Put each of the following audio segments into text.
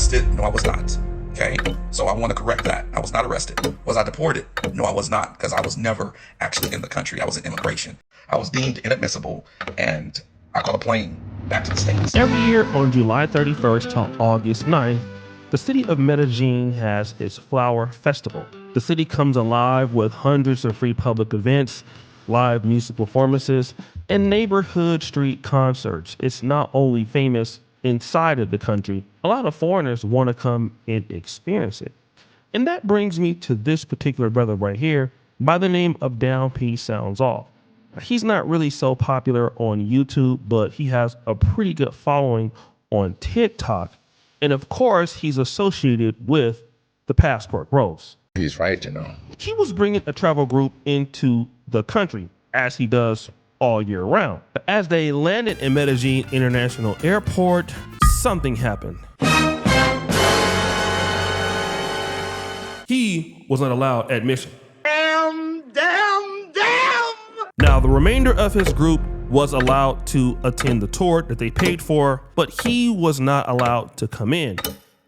arrested? No, I was not. Okay, so I want to correct that. I was not arrested. Was I deported? No, I was not, because I was never actually in the country. I was in immigration. I was deemed inadmissible, and I caught a plane back to the States. Every year on July 31st till August 9th, the city of Medellín has its flower festival. The city comes alive with hundreds of free public events, live music performances, and neighborhood street concerts. It's not only famous inside of the country, a lot of foreigners want to come and experience it. And that brings me to this particular brother right here by the name of Down P Sounds Off. He's not really so popular on YouTube, but he has a pretty good following on TikTok. And of course, he's associated with the Passport Bros. He's right, you know. He was bringing a travel group into the country, as he does all year round. As they landed in Medellín International Airport, something happened. He was not allowed admission. Damn! Now, the remainder of his group was allowed to attend the tour that they paid for, but he was not allowed to come in.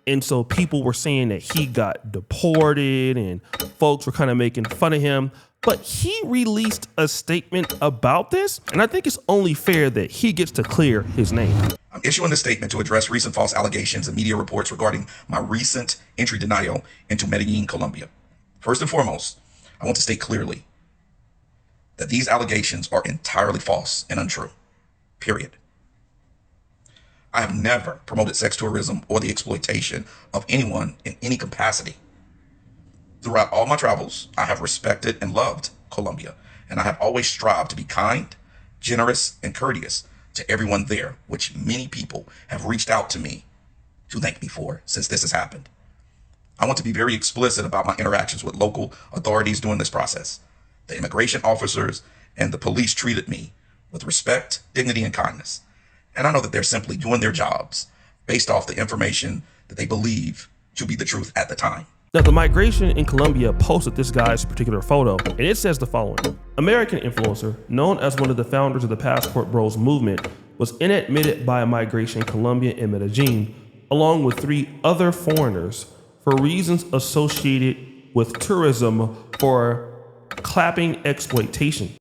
And so people were saying that he got deported and folks were kind of making fun of him. But he released a statement about this, and I think it's only fair that he gets to clear his name. I'm issuing this statement to address recent false allegations and media reports regarding my recent entry denial into Medellín, Colombia. First and foremost, I want to state clearly that these allegations are entirely false and untrue, period. I have never promoted sex tourism or the exploitation of anyone in any capacity. Throughout all my travels, I have respected and loved Colombia, and I have always strived to be kind, generous, and courteous to everyone there, which many people have reached out to me to thank me for since this has happened. I want to be very explicit about my interactions with local authorities during this process. The immigration officers and the police treated me with respect, dignity, and kindness. And I know that they're simply doing their jobs based off the information that they believe to be the truth at the time. Now, the migration in Colombia posted this guy's particular photo, and it says the following. American influencer, known as one of the founders of the Passport Bros movement, was inadmitted by Migration Colombia in Medellín, along with 3 other foreigners for reasons associated with tourism for clapping exploitation.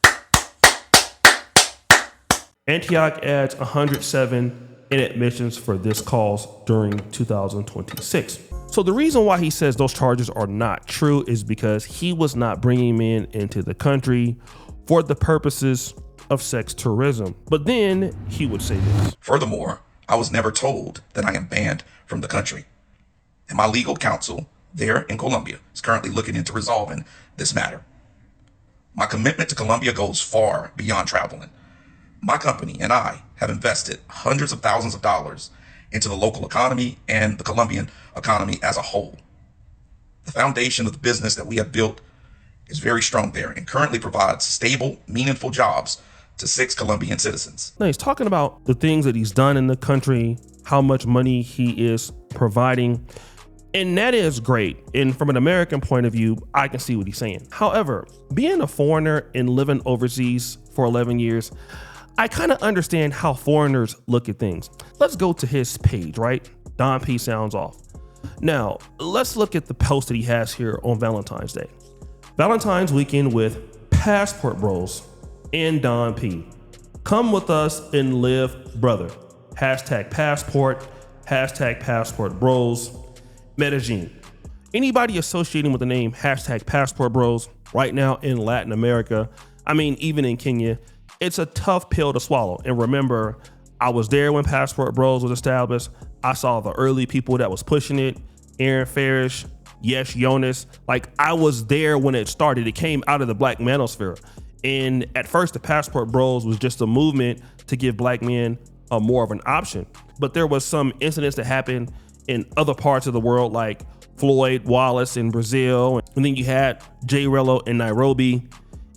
Antioch adds 107 inadmissions for this cause during 2026. So the reason why he says those charges are not true is because he was not bringing men into the country for the purposes of sex tourism. But then he would say this. Furthermore, I was never told that I am banned from the country. And my legal counsel there in Colombia is currently looking into resolving this matter. My commitment to Colombia goes far beyond traveling. My company and I have invested hundreds of thousands of dollars into the local economy and the Colombian economy as a whole. The foundation of the business that we have built is very strong there and currently provides stable, meaningful jobs to 6 Colombian citizens. Now he's talking about the things that he's done in the country, how much money he is providing, and that is great. And from an American point of view, I can see what he's saying. However, being a foreigner and living overseas for 11 years, I kind of understand how foreigners look at things. Let's go to his page, right? Don P Sounds Off. Now, let's look at the post that he has here on Valentine's Day. Valentine's weekend with Passport Bros and Don P. Come with us and live, brother. #passport, #passport bros, Medellín. Anybody associating with the name #passport bros right now in Latin America, I mean, even in Kenya, it's a tough pill to swallow. And remember, I was there when Passport Bros was established. I saw the early people that was pushing it. Aaron Farish, Yes Jonas. Like, I was there when it started. It came out of the black manosphere. And at first, the Passport Bros was just a movement to give black men more of an option. But there was some incidents that happened in other parts of the world, like Floyd Wallace in Brazil. And then you had J Rello in Nairobi.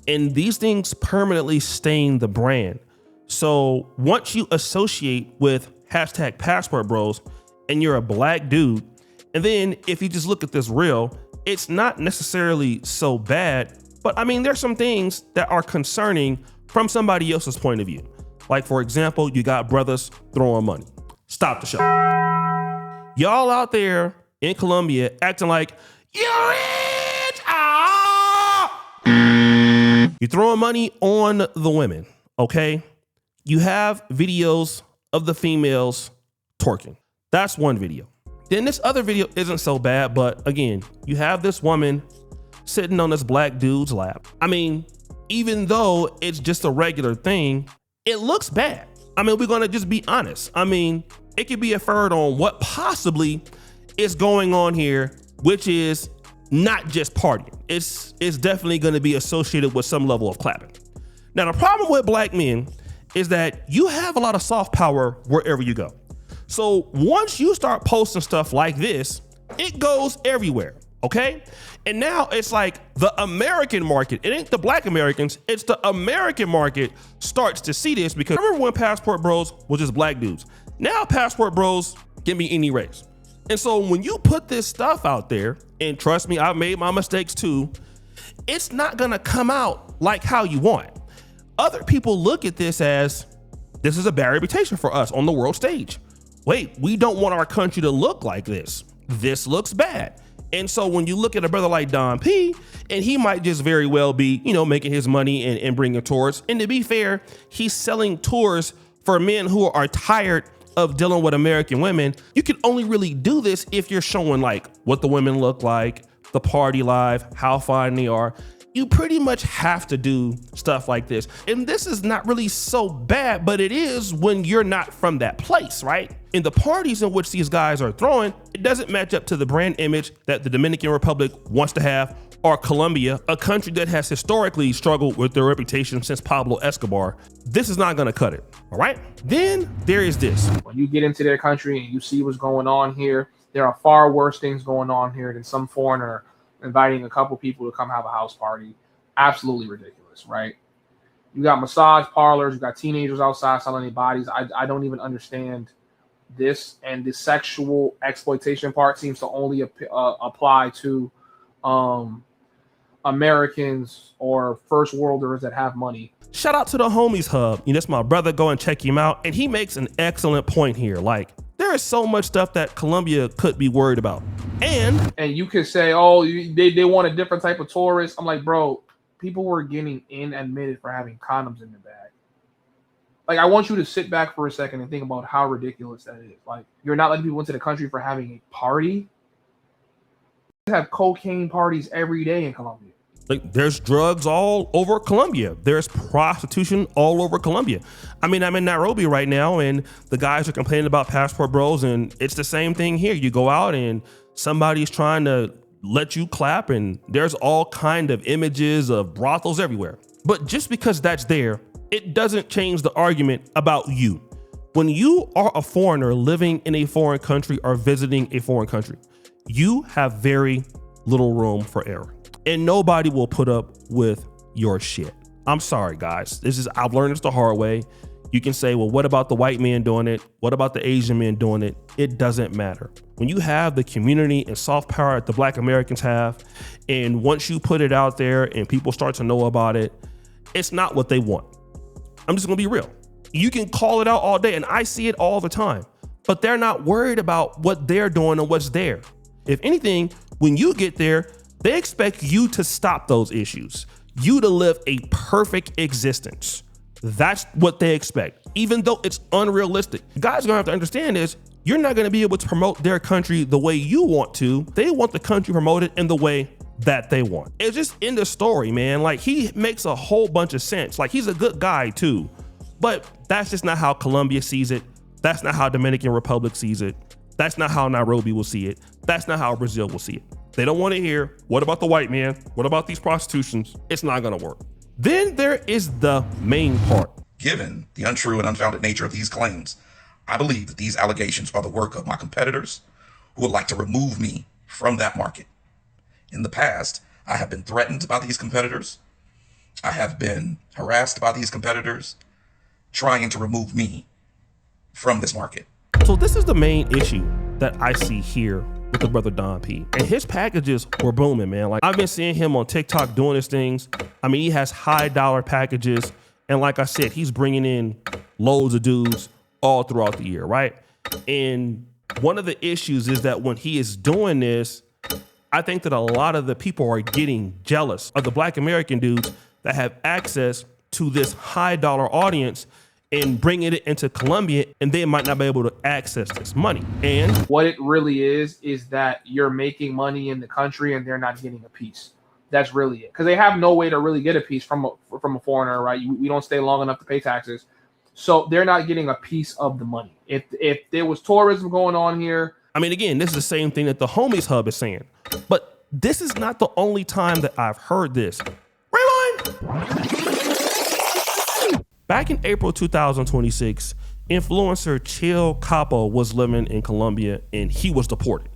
And these things permanently stain the brand. So once you associate with #Passport Bros and you're a black dude, and then if you just look at this reel, it's not necessarily so bad, but I mean, there's some things that are concerning from somebody else's point of view. Like, for example, you got brothers throwing money. Stop the show. Y'all out there in Colombia acting like you're rich. You're throwing money on the women, okay? You have videos of the females twerking. That's one video. Then this other video isn't so bad, but again, you have this woman sitting on this black dude's lap. I mean, even though it's just a regular thing, it looks bad. I mean, we're gonna just be honest. I mean, it could be inferred on what possibly is going on here, which is not just partying. It's definitely gonna be associated with some level of clapping. Now, the problem with black men is that you have a lot of soft power wherever you go. So once you start posting stuff like this, it goes everywhere, okay? And now it's like the American market, it ain't the black Americans, it's the American market starts to see this, because remember when Passport Bros was just black dudes? Now Passport Bros can be any race. And so when you put this stuff out there, and trust me, I've made my mistakes too, it's not gonna come out like how you want. Other people look at this as, this is a bad reputation for us on the world stage. Wait, we don't want our country to look like this. This looks bad. And so when you look at a brother like Don P, and he might just very well be, making his money and bringing tours. And to be fair, he's selling tours for men who are tired of dealing with American women. You can only really do this if you're showing like what the women look like, the party life, how fine they are. You pretty much have to do stuff like this. And this is not really so bad, but it is when you're not from that place, right? In the parties in which these guys are throwing, it doesn't match up to the brand image that the Dominican Republic wants to have, or Colombia, a country that has historically struggled with their reputation since Pablo Escobar. This is not gonna cut it, all right? Then there is this. When you get into their country and you see what's going on here, there are far worse things going on here than some foreigner inviting a couple people to come have a house party. Absolutely ridiculous, right? You got massage parlors, you got teenagers outside selling their bodies. I don't even understand this. And the sexual exploitation part seems to only apply to Americans or first worlders that have money. Shout out to the Homies Hub. That's my brother. Go and check him out. And he makes an excellent point here. Like, there is so much stuff that Colombia could be worried about. And you could say, oh, they want a different type of tourist. I'm like, bro, people were getting admitted for having condoms in their bag. Like, I want you to sit back for a second and think about how ridiculous that is. Like, you're not letting people into the country for having a party. You have cocaine parties every day in Colombia. Like, there's drugs all over Colombia. There's prostitution all over Colombia. I mean, I'm in Nairobi right now, and the guys are complaining about Passport Bros, and it's the same thing here. You go out and somebody's trying to let you clap, and there's all kind of images of brothels everywhere. But just because that's there, it doesn't change the argument about you. When you are a foreigner living in a foreign country or visiting a foreign country, you have very little room for error. And nobody will put up with your shit. I'm sorry, guys. I've learned this the hard way. You can say, well, what about the white man doing it? What about the Asian man doing it? It doesn't matter. When you have the community and soft power that the black Americans have, and once you put it out there and people start to know about it, it's not what they want. I'm just gonna be real. You can call it out all day, and I see it all the time, but they're not worried about what they're doing and what's there. If anything, when you get there, they expect you to stop those issues, you to live a perfect existence. That's what they expect, even though it's unrealistic. You guys are gonna have to understand this. You're not gonna be able to promote their country the way you want to. They want the country promoted in the way that they want. It's just in the story, man. Like, he makes a whole bunch of sense. Like, he's a good guy too, but that's just not how Colombia sees it. That's not how Dominican Republic sees it. That's not how Nairobi will see it. That's not how Brazil will see it. They don't want to hear, what about the white man? What about these prostitutions? It's not going to work. Then there is the main part. Given the untrue and unfounded nature of these claims, I believe that these allegations are the work of my competitors who would like to remove me from that market. In the past, I have been threatened by these competitors. I have been harassed by these competitors trying to remove me from this market. So this is the main issue that I see here with the brother Don P. And his packages were booming, man. Like, I've been seeing him on TikTok doing his things. I mean, he has high dollar packages. And like I said, he's bringing in loads of dudes all throughout the year, right? And One of the issues is that when he is doing this, I think that a lot of the people are getting jealous of the Black American dudes that have access to this high dollar audience and bringing it into Colombia, and they might not be able to access this money. And what it really is that you're making money in the country and they're not getting a piece. That's really it, because they have no way to really get a piece from a foreigner, right? We don't stay long enough to pay taxes, so they're not getting a piece of the money. If there was tourism going on here, I mean, again, this is the same thing that the Homies Hub is saying, but this is not the only time that I've heard this. Rewind. Back in April 2026, influencer Chill Capo was living in Colombia and he was deported.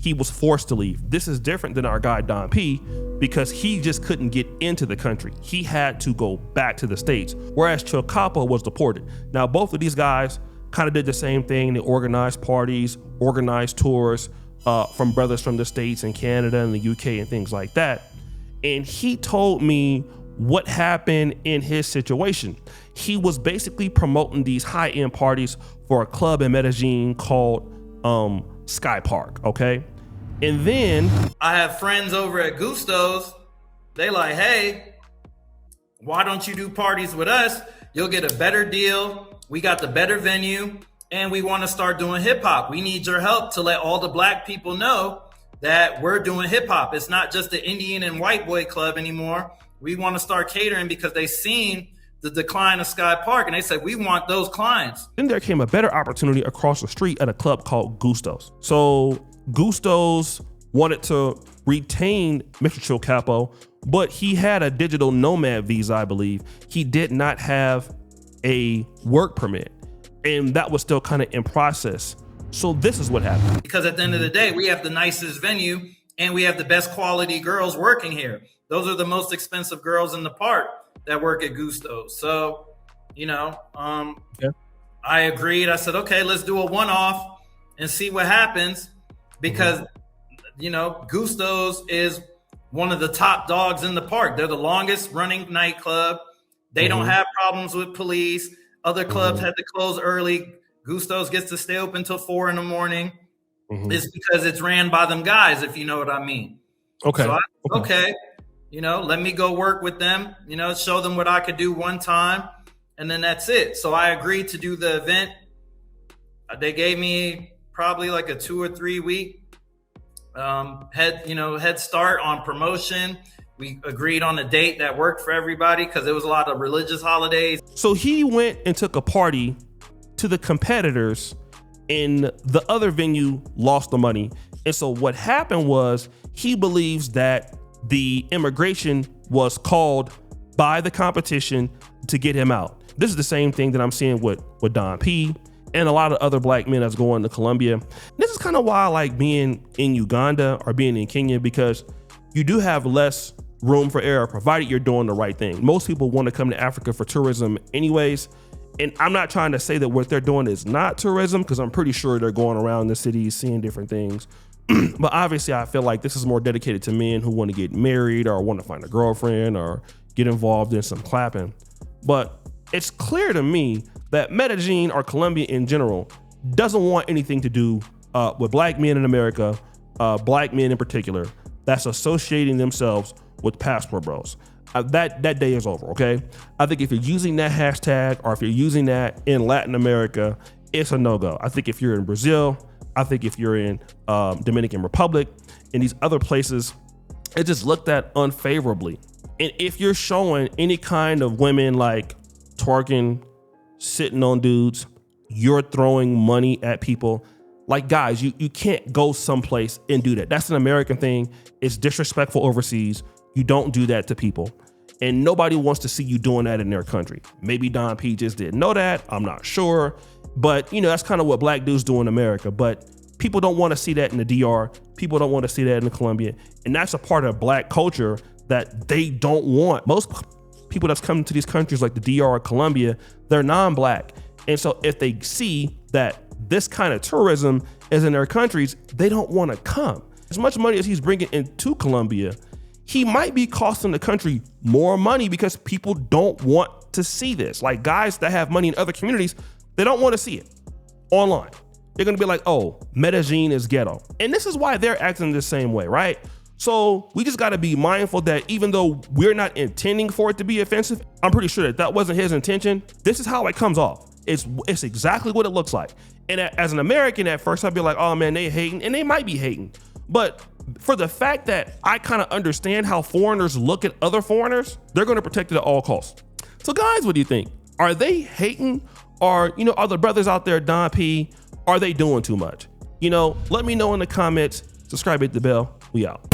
He was forced to leave. This is different than our guy Don P because he just couldn't get into the country. He had to go back to the States, whereas Chill Capo was deported. Now, both of these guys kind of did the same thing. They organized parties, organized tours from brothers from the States and Canada and the UK and things like that. And he told me what happened in his situation. He was basically promoting these high-end parties for a club in Medellín called Sky Park, okay? And then I have friends over at Gusto's. They like, hey, why don't you do parties with us? You'll get a better deal. We got the better venue and we want to start doing hip hop. We need your help to let all the Black people know that we're doing hip hop. It's not just the Indian and white boy club anymore. We want to start catering because they seen the decline of Sky Park and they said, we want those clients. Then there came a better opportunity across the street at a club called Gusto's. So Gusto's wanted to retain Mr. Chill Capo, but he had a digital nomad visa, I believe. He did not have a work permit, and that was still kind of in process. So this is what happened. Because at the end of the day, we have the nicest venue and we have the best quality girls working here. Those are the most expensive girls in the park that work at Gusto's. So, you know, I agreed. I said, okay, let's do a one-off and see what happens because, you know, Gusto's is one of the top dogs in the park. They're the longest running nightclub. They don't have problems with police. Other clubs had to close early. Gusto's gets to stay open till 4 a.m. It's because it's ran by them guys, if you know what I mean. Okay. So okay. You know, let me go work with them, you know, show them what I could do one time. And then that's it. So I agreed to do the event. They gave me probably like a 2 or 3 week head start on promotion. We agreed on a date that worked for everybody because there was a lot of religious holidays. So he went and took a party to the competitors and the other venue lost the money. And so what happened was he believes that the immigration was called by the competition to get him out. This is the same thing that I'm seeing with Don P and a lot of other Black men that's going to Colombia. This is kind of why I like being in Uganda or being in Kenya, because you do have less room for error, provided you're doing the right thing. Most people want to come to Africa for tourism anyways. And I'm not trying to say that what they're doing is not tourism, because I'm pretty sure they're going around the cities, seeing different things. But obviously I feel like this is more dedicated to men who want to get married or want to find a girlfriend or get involved in some clapping. But it's clear to me that Medellin or Colombia in general doesn't want anything to do with Black men in America, Black men in particular, that's associating themselves with passport bros. That day is over, okay? I think if you're using that hashtag or if you're using that in Latin America, it's a no-go. I think if you're in Brazil, I think if you're in Dominican Republic and these other places, it's just looked at unfavorably. And if you're showing any kind of women like twerking, sitting on dudes, you're throwing money at people, like guys, you can't go someplace and do that. That's an American thing. It's disrespectful overseas. You don't do that to people. And nobody wants to see you doing that in their country. Maybe Don P just didn't know that. I'm not sure. But, you know, that's kind of what Black dudes do in America. But people don't want to see that in the DR. People don't want to see that in Colombia. And that's a part of Black culture that they don't want. Most people that's coming to these countries like the DR or Colombia, they're non-Black. And so if they see that this kind of tourism is in their countries, they don't want to come. As much money as he's bringing into Colombia, he might be costing the country more money because people don't want to see this. Like guys that have money in other communities, they don't want to see it online. they're gonna be like, oh, Medellín is ghetto. And this is why they're acting the same way, right? So we just gotta be mindful that even though we're not intending for it to be offensive, I'm pretty sure that wasn't his intention. This is how it comes off. It's exactly what it looks like. And as an American at first, I'd be like, oh man, they hating, and they might be hating. But for the fact that I kind of understand how foreigners look at other foreigners, they're gonna protect it at all costs. So guys, what do you think? Are they hating? Or, are the brothers out there, Don P, are they doing too much? Let me know in the comments. Subscribe, hit the bell. We out.